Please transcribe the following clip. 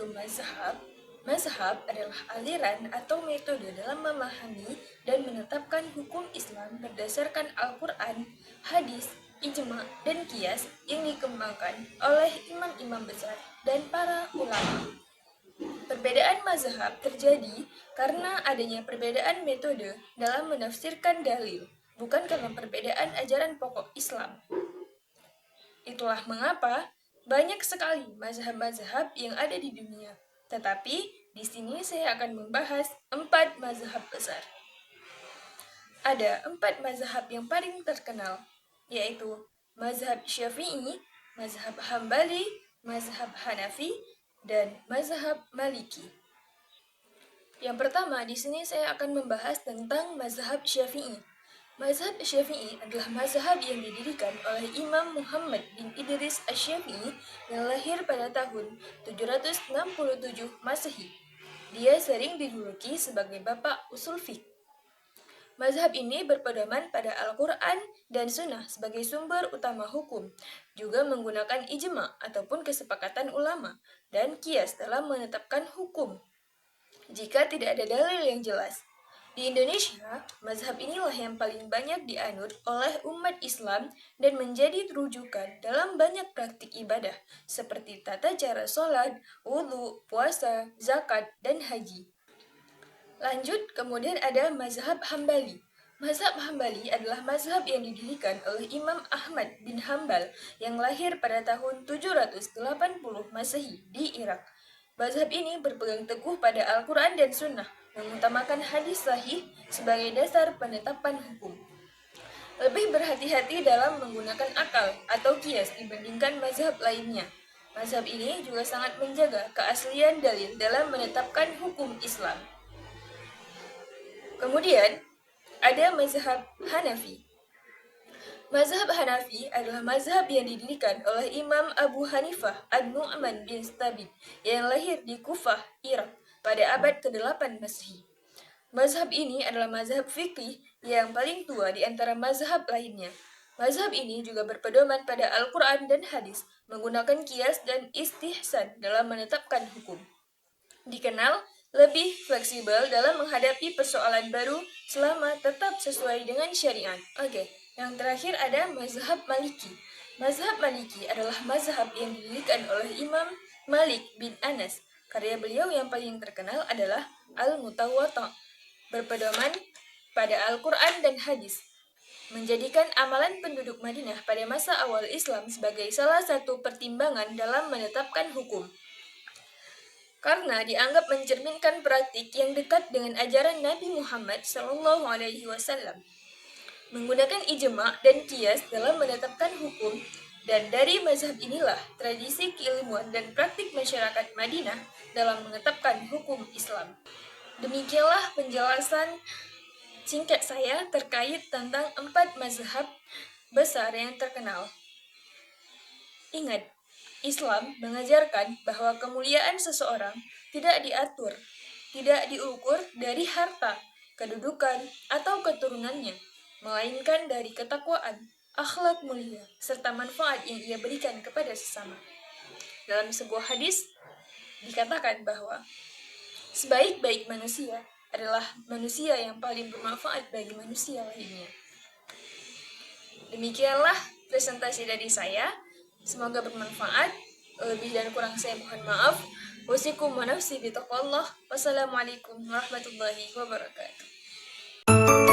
itu mazhab? Mazhab adalah aliran atau metode dalam memahami dan menetapkan hukum Islam berdasarkan Al-Quran, hadis, ijma, dan qiyas yang dikembangkan oleh imam-imam besar dan para ulama. Perbedaan mazhab terjadi karena adanya perbedaan metode dalam menafsirkan dalil, bukan karena perbedaan ajaran pokok Islam. Itulah mengapa banyak sekali mazhab-mazhab yang ada di dunia. Tetapi di sini saya akan membahas 4 mazhab besar. Ada 4 mazhab yang paling terkenal, yaitu mazhab Syafi'i, mazhab Hambali, mazhab Hanafi, dan mazhab Maliki. Yang pertama, di sini saya akan membahas tentang mazhab Syafi'i. Mazhab Syafi'i adalah mazhab yang didirikan oleh Imam Muhammad bin Idris Asy-Syafi'i yang lahir pada tahun 767 Masehi. Dia sering dijuluki sebagai Bapak Usul Fiqh. Mazhab ini berpedoman pada Al-Quran dan Sunnah sebagai sumber utama hukum, juga menggunakan ijma ataupun kesepakatan ulama dan qiyas dalam menetapkan hukum jika tidak ada dalil yang jelas. Di Indonesia, mazhab inilah yang paling banyak dianut oleh umat Islam dan menjadi rujukan dalam banyak praktik ibadah, seperti tata cara sholat, wudhu, puasa, zakat, dan haji. Lanjut, kemudian ada mazhab Hambali. Mazhab Hambali adalah mazhab yang didirikan oleh Imam Ahmad bin Hambal yang lahir pada tahun 780 Masehi di Irak. Mazhab ini berpegang teguh pada Al-Quran dan Sunnah, mengutamakan hadis sahih sebagai dasar penetapan hukum. Lebih berhati-hati dalam menggunakan akal atau qiyas dibandingkan mazhab lainnya. Mazhab ini juga sangat menjaga keaslian dalil dalam menetapkan hukum Islam. Kemudian, ada mazhab Hanafi. Mazhab Hanafi adalah mazhab yang didirikan oleh Imam Abu Hanifah An-Nu'man bin Thabit yang lahir di Kufah, Irak pada abad ke-8 Masehi. Mazhab ini adalah mazhab fikih yang paling tua di antara mazhab lainnya. Mazhab ini juga berpedoman pada Al-Quran dan hadis, menggunakan qiyas dan istihsan dalam menetapkan hukum. Dikenal lebih fleksibel dalam menghadapi persoalan baru selama tetap sesuai dengan syariat. Yang terakhir ada mazhab Maliki. Mazhab Maliki adalah mazhab yang didirikan oleh Imam Malik bin Anas. Karya beliau yang paling terkenal adalah Al-Mutawwatta, berpedoman pada Al-Quran dan hadis, menjadikan amalan penduduk Madinah pada masa awal Islam sebagai salah satu pertimbangan dalam menetapkan hukum. Karena dianggap mencerminkan praktik yang dekat dengan ajaran Nabi Muhammad SAW. Menggunakan ijma dan qiyas dalam menetapkan hukum, dan dari mazhab inilah tradisi keilmuan dan praktik masyarakat Madinah dalam menetapkan hukum Islam. Demikianlah penjelasan singkat saya terkait tentang 4 mazhab besar yang terkenal. Ingat, Islam mengajarkan bahwa kemuliaan seseorang tidak diatur, tidak diukur dari harta, kedudukan, atau keturunannya, melainkan dari ketakwaan, akhlak mulia, serta manfaat yang ia berikan kepada sesama. Dalam sebuah hadis, dikatakan bahwa sebaik-baik manusia adalah manusia yang paling bermanfaat bagi manusia lainnya. Demikianlah presentasi dari saya. Semoga bermanfaat. Lebih dan kurang saya mohon maaf. Wasikum wa nafsi bitaqwallah. Wassalamualaikum warahmatullahi wabarakatuh.